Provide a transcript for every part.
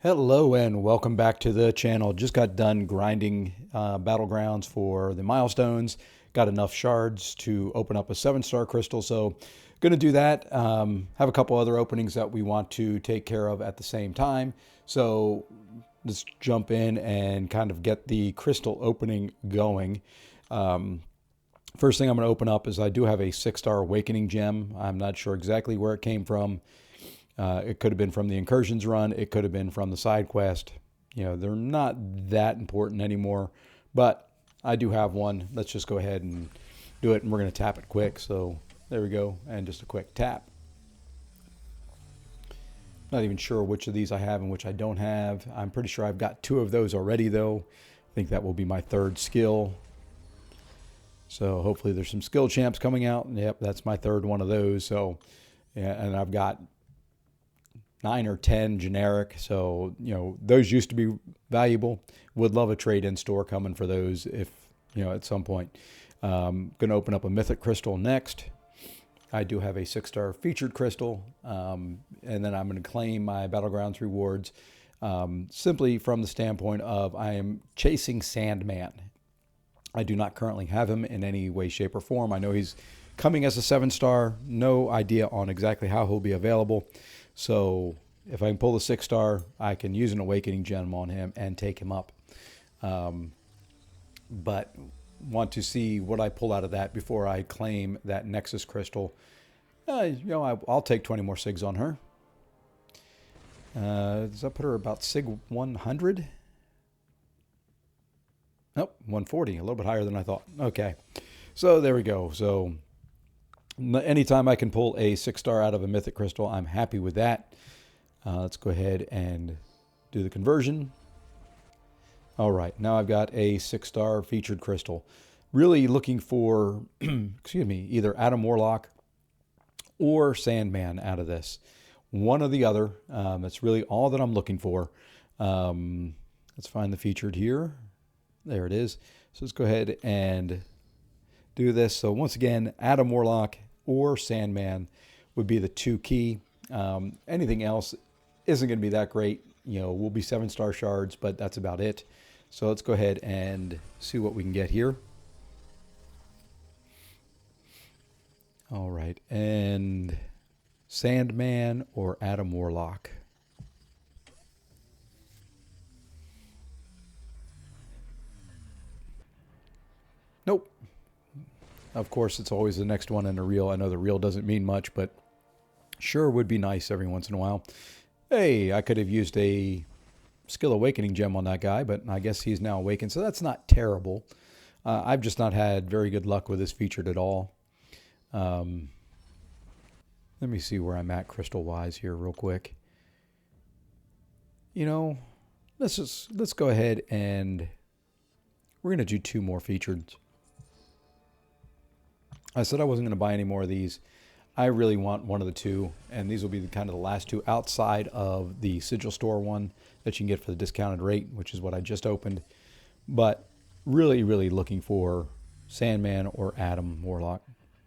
Hello and welcome back to the channel. Just got done grinding battlegrounds for the milestones. Got enough shards to open up a 7-star crystal, so going to do that. Have a couple other openings that we want to take care of at the same time. So let's jump in and kind of get the crystal opening going. First thing I'm going to open up is I do have a 6-star awakening gem. I'm not sure exactly where it came from. It could have been from the incursions run. It could have been from the side quest. You know, they're not that important anymore, but I do have one. Let's just go ahead and do it, and we're going to tap it quick. So there we go, and just a quick tap. Not even sure which of these I have and which I don't have. I'm pretty sure I've got 2 of those already, though. I think that will be my 3rd skill. So hopefully there's some skill champs coming out. Yep, that's my 3rd one of those. So, yeah, and I've got 9 or 10 generic, so you know those used to be valuable. Would love a trade-in store coming for those if you know at some point. Going to open up a Mythic Crystal next. I do have a 6-star featured crystal, and then I'm going to claim my Battlegrounds rewards simply from the standpoint of I am chasing Sandman. I do not currently have him in any way, shape, or form. I know he's coming as a 7-star. No idea on exactly how he'll be available. So if I can pull the 6-star, I can use an awakening gem on him and take him up. But want to see what I pull out of that before I claim that Nexus crystal. You know, I'll take 20 more SIGs on her. Does that put her about SIG 100? Nope, 140, a little bit higher than I thought. Okay, so there we go. So anytime I can pull a 6-star out of a Mythic Crystal, I'm happy with that. Let's go ahead and do the conversion. All right, now I've got a 6-star featured crystal. Really looking for, excuse me, either Adam Warlock or Sandman out of this. One or the other. That's really all that I'm looking for. Let's find the featured here. There it is. So let's go ahead and do this. So once again, Adam Warlock or Sandman would be the 2 key. Anything else isn't going to be that great. You know, we'll be 7-star shards, but that's about it. So let's go ahead and see what we can get here. All right, and Sandman or Adam Warlock. Nope. Of course, it's always the next one in a reel. I know the reel doesn't mean much, but sure would be nice every once in a while. Hey, I could have used a skill awakening gem on that guy, but I guess he's now awakened, so that's not terrible. I've just not had very good luck with this featured at all. Let me see where I'm at crystal-wise here real quick. You know, let's go ahead and we're going to do 2 more featured. I said I wasn't going to buy any more of these. I really want one of the 2, and these will be kind of the last 2 outside of the Sigil Store one that you can get for the discounted rate, which is what I just opened. But really, really looking for Sandman or Adam Warlock,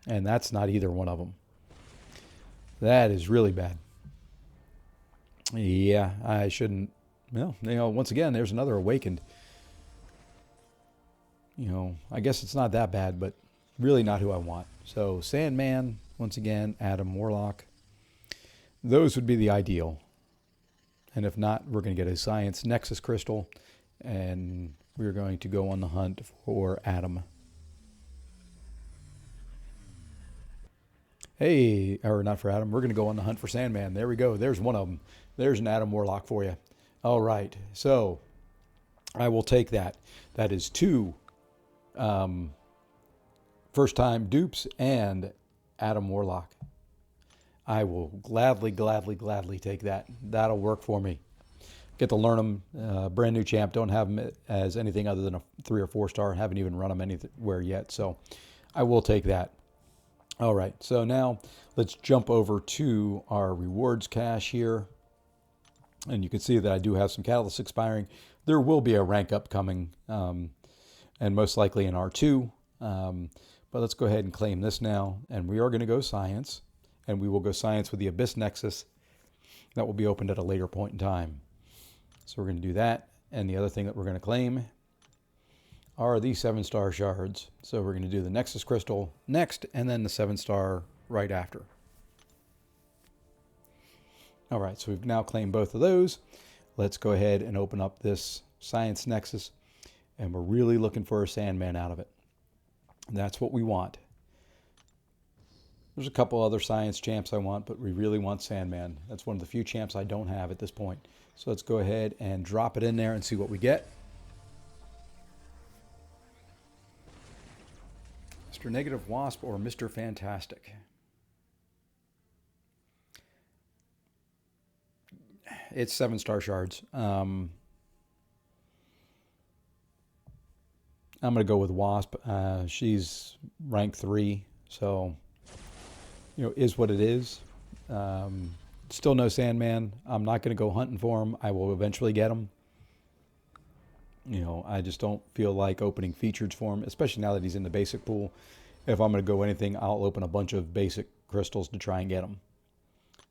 and that's not either one of them. That is really bad. Yeah, I shouldn't. Well, you know, once again, there's another awakened. You know, I guess it's not that bad, but really not who I want. So Sandman, once again, Adam Warlock. Those would be the ideal. And if not, we're going to get a Science Nexus crystal, and we're going to go on the hunt for Adam. Hey, or not for Adam, we're going to go on the hunt for Sandman. There we go. There's one of them. There's an Adam Warlock for you. All right, so I will take that. That is 2 first-time dupes and Adam Warlock. I will gladly take that. That'll work for me. Get to learn them. Brand new champ. Don't have them as anything other than a 3 or 4-star. Haven't even run them anywhere yet. So I will take that. All right. So now let's jump over to our rewards cache here. And you can see that I do have some catalysts expiring. There will be a rank up coming, and most likely in R2. But let's go ahead and claim this now. And we are going to go Science. And we will go Science with the Abyss Nexus. That will be opened at a later point in time. So we're going to do that. And the other thing that we're going to claim are the 7-star shards. So we're going to do the Nexus Crystal next, and then the 7-star right after. All right, so we've now claimed both of those. Let's go ahead and open up this Science Nexus, and we're really looking for a Sandman out of it. And that's what we want. There's a couple other Science champs I want, but we really want Sandman. That's one of the few champs I don't have at this point. So let's go ahead and drop it in there and see what we get. Mr. Negative Wasp or Mr. Fantastic. It's 7-star shards. I'm going to go with Wasp. She's rank 3, so, you know, is what it is. Still no Sandman. I'm not going to go hunting for him. I will eventually get him. You know, I just don't feel like opening featured for him, especially now that he's in the basic pool. If I'm going to go anything, I'll open a bunch of basic crystals to try and get him.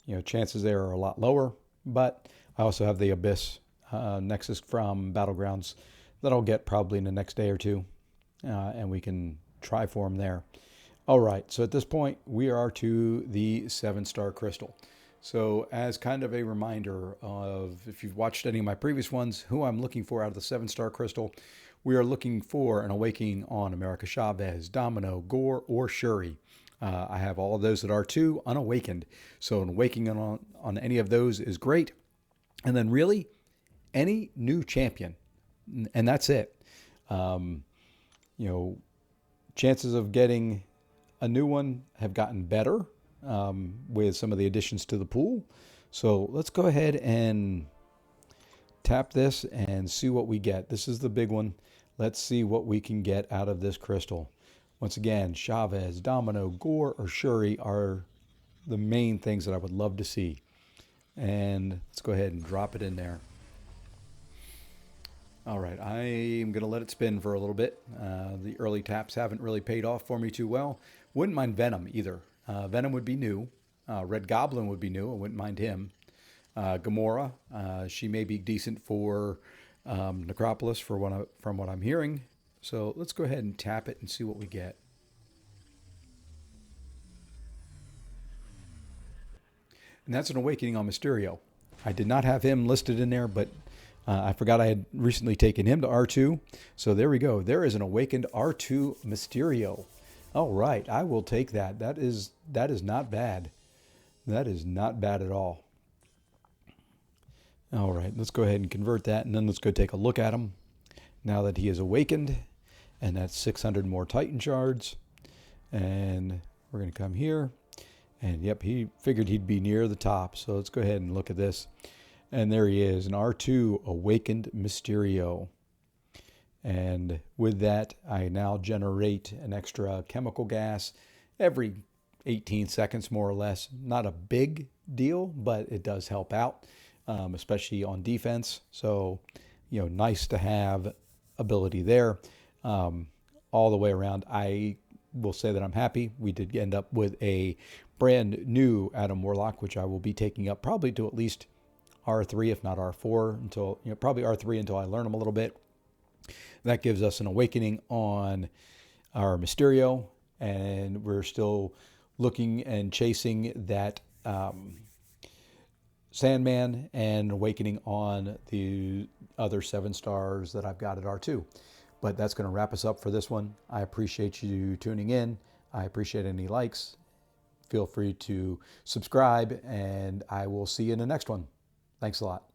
You know, chances there are a lot lower, but I also have the Abyss Nexus from Battlegrounds that I'll get probably in the next day or two, and we can try for him there. All right, so at this point, we are to the 7-star crystal. So as kind of a reminder of, if you've watched any of my previous ones, who I'm looking for out of the 7-star crystal, we are looking for an awakening on America Chavez, Domino, Gore, or Shuri. I have all of those that are R2 unawakened. So an awakening on any of those is great. And then really, any new champion. And that's it. You know, chances of getting a new one have gotten better with some of the additions to the pool. So let's go ahead and tap this and see what we get. This is the big one. Let's see what we can get out of this crystal. Once again, Chavez, Domino, Gore, or Shuri are the main things that I would love to see. And let's go ahead and drop it in there. All right, I am going to let it spin for a little bit. The early taps haven't really paid off for me too well. Wouldn't mind Venom either. Venom would be new. Red Goblin would be new. I wouldn't mind him. Gamora, she may be decent for Necropolis from what I'm hearing. So let's go ahead and tap it and see what we get. And that's an awakening on Mysterio. I did not have him listed in there, but I forgot I had recently taken him to R2. So there we go. There is an awakened R2 Mysterio. All right, I will take that. That is not bad. That is not bad at all. All right, let's go ahead and convert that, and then let's go take a look at him now that he is awakened. And that's 600 more Titan shards. And we're going to come here. And yep, he figured he'd be near the top. So let's go ahead and look at this. And there he is, an R2 Awakened Mysterio. And with that, I now generate an extra chemical gas every 18 seconds, more or less. Not a big deal, but it does help out, especially on defense. So, you know, nice to have ability there. All the way around, I will say that I'm happy. We did end up with a brand new Adam Warlock, which I will be taking up probably to at least R3, if not R4, until, you know, probably R3 until I learn them a little bit. That gives us an awakening on our Mysterio, and we're still looking and chasing that Sandman and awakening on the other 7 stars that I've got at R2. But that's going to wrap us up for this one. I appreciate you tuning in. I appreciate any likes. Feel free to subscribe, and I will see you in the next one. Thanks a lot.